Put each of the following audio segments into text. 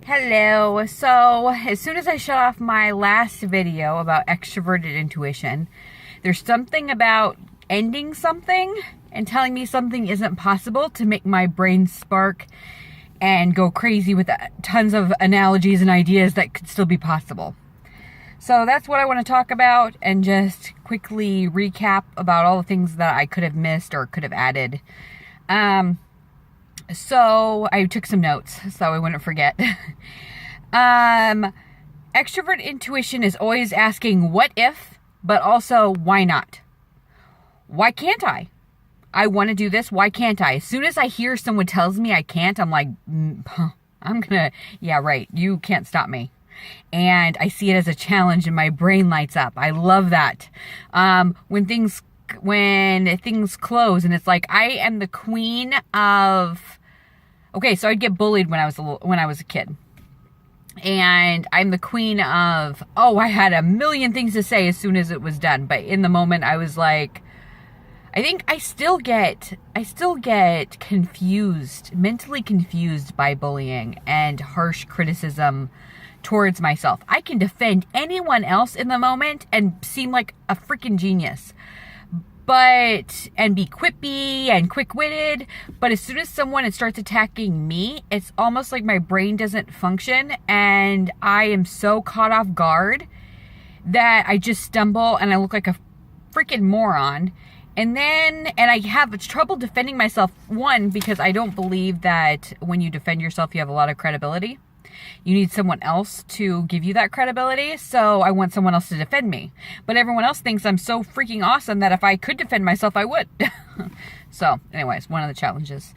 Hello. So, as soon as I shut off my last video about extroverted intuition, there's something about ending something and telling me something isn't possible to make my brain spark and go crazy with tons of analogies and ideas that could still be possible. So that's what I want to talk about and just quickly recap about all the things that I could have missed or could have added. So I took some notes so I wouldn't forget. Extrovert intuition is always asking what if, but also why not? Why can't I? I want to do this. Why can't I? As soon as I hear someone tells me I can't, I'm like, yeah, right. You can't stop me. And I see it as a challenge and my brain lights up. I love that. When things close and it's like I am the queen of. Okay, so I'd get bullied when I was a kid, and I'm the queen of. Oh, I had a million things to say as soon as it was done, but in the moment I was like, I think I still get confused, mentally confused by bullying and harsh criticism towards myself. I can defend anyone else in the moment and seem like a freaking genius. And be quippy and quick-witted, but as soon as someone starts attacking me, it's almost like my brain doesn't function, and I am so caught off guard that I just stumble and I look like a freaking moron. And I have trouble defending myself, one, because I don't believe that when you defend yourself, you have a lot of credibility. You need someone else to give you that credibility, so I want someone else to defend me. But everyone else thinks I'm so freaking awesome that if I could defend myself, I would. So, anyways, one of the challenges.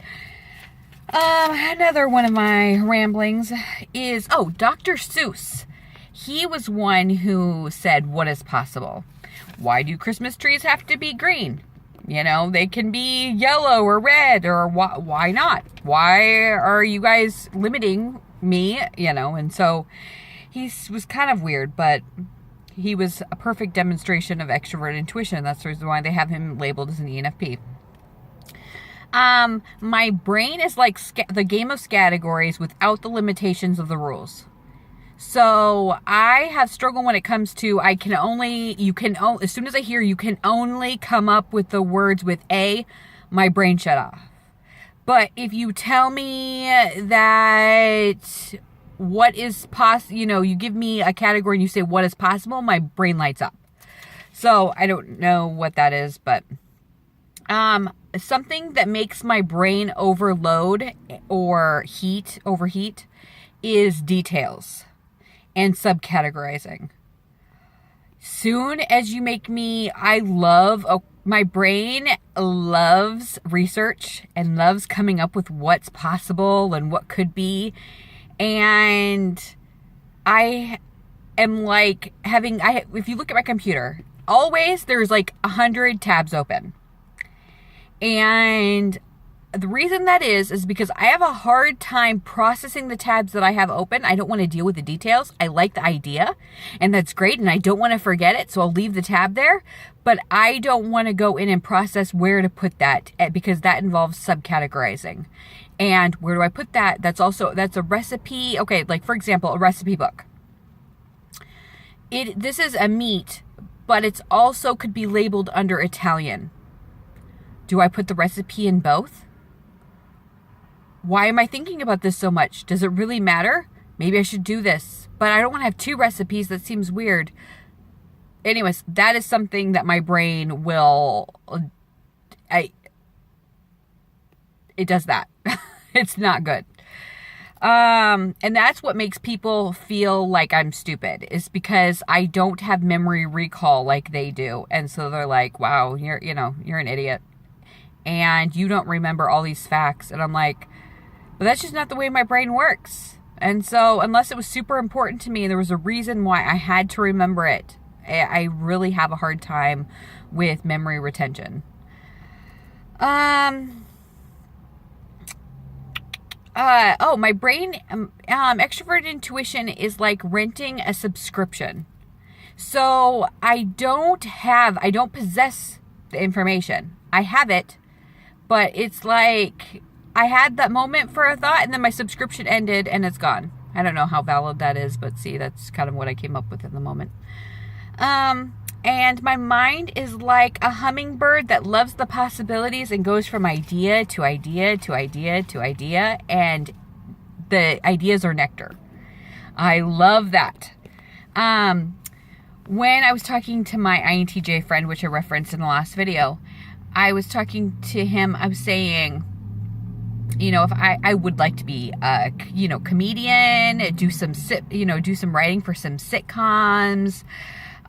Another one of my ramblings is, Dr. Seuss. He was one who said, what is possible? Why do Christmas trees have to be green? You know, they can be yellow or red, or why not? Why are you guys limiting me? You know, and so he was kind of weird, but he was a perfect demonstration of extrovert intuition. That's the reason why they have him labeled as an ENFP. My brain is like the game of categories without the limitations of the rules. So I have struggled when it comes to as soon as I hear you can only come up with the words with A, my brain shut off. But if you tell me that what is possible, you give me a category and you say what is possible, my brain lights up. So I don't know what that is, but something that makes my brain overload or overheat is details and subcategorizing. Soon as you make me, my brain loves research and loves coming up with what's possible and what could be. And I am like if you look at my computer, always there's like 100 tabs open. And the reason that is because I have a hard time processing the tabs that I have open. I don't want to deal with the details. I like the idea, and that's great, and I don't want to forget it, so I'll leave the tab there. But I don't want to go in and process where to put that, because that involves subcategorizing. And where do I put that? That's a recipe. Okay, like for example, a recipe book. This is a meat, but it's also could be labeled under Italian. Do I put the recipe in both? Why am I thinking about this so much? Does it really matter? Maybe I should do this, but I don't want to have two recipes. That seems weird. Anyways, that is something that my brain it does that. It's not good. And that's what makes people feel like I'm stupid, is because I don't have memory recall like they do. And so they're like, wow, you're an idiot. And you don't remember all these facts. And I'm like, but that's just not the way my brain works. And so unless it was super important to me, there was a reason why I had to remember it. I really have a hard time with memory retention. My brain, extrovert intuition is like renting a subscription. So I don't possess the information. I have it, but it's like I had that moment for a thought and then my subscription ended and it's gone. I don't know how valid that is, but see, that's kind of what I came up with in the moment. And my mind is like a hummingbird that loves the possibilities and goes from idea to idea to idea to idea, and the ideas are nectar. I love that. When I was talking to my INTJ friend, which I referenced in the last video, I was talking to him, I was saying, if I would like to be a, comedian, do some writing for some sitcoms.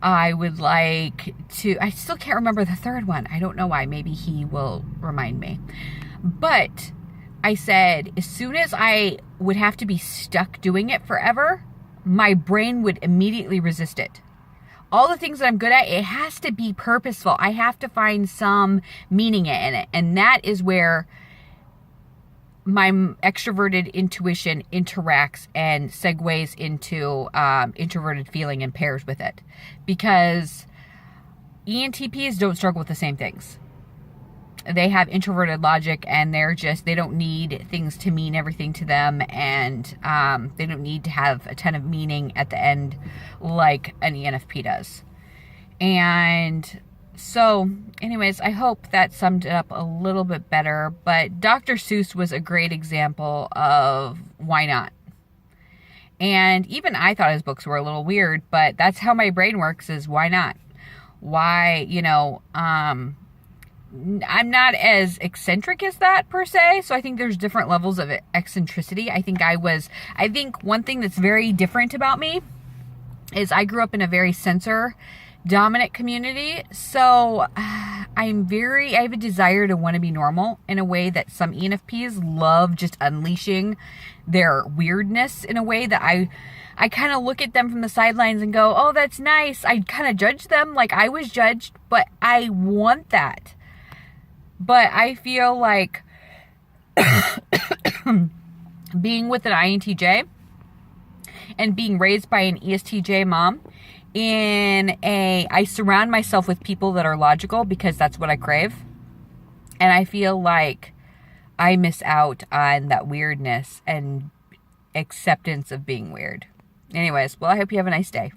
I would like to, I still can't remember the third one. I don't know why. Maybe he will remind me. But I said, as soon as I would have to be stuck doing it forever, my brain would immediately resist it. All the things that I'm good at, it has to be purposeful. I have to find some meaning in it. And that is where my extroverted intuition interacts and segues into introverted feeling and pairs with it. Because ENTPs don't struggle with the same things. They have introverted logic, and they don't need things to mean everything to them, and they don't need to have a ton of meaning at the end like an ENFP does. And so, anyways, I hope that summed it up a little bit better, but Dr. Seuss was a great example of why not. And even I thought his books were a little weird, but that's how my brain works, is why not? Why, I'm not as eccentric as that per se, so I think there's different levels of eccentricity. I think one thing that's very different about me is I grew up in a very censor dominant community, so I have a desire to want to be normal in a way that some ENFPs love just unleashing their weirdness in a way that I kind of look at them from the sidelines and go, oh, that's nice. I kind of judge them like I was judged, but I want that. But I feel like being with an INTJ and being raised by an ESTJ mom, I surround myself with people that are logical because that's what I crave. And I feel like I miss out on that weirdness and acceptance of being weird. Anyways, well, I hope you have a nice day.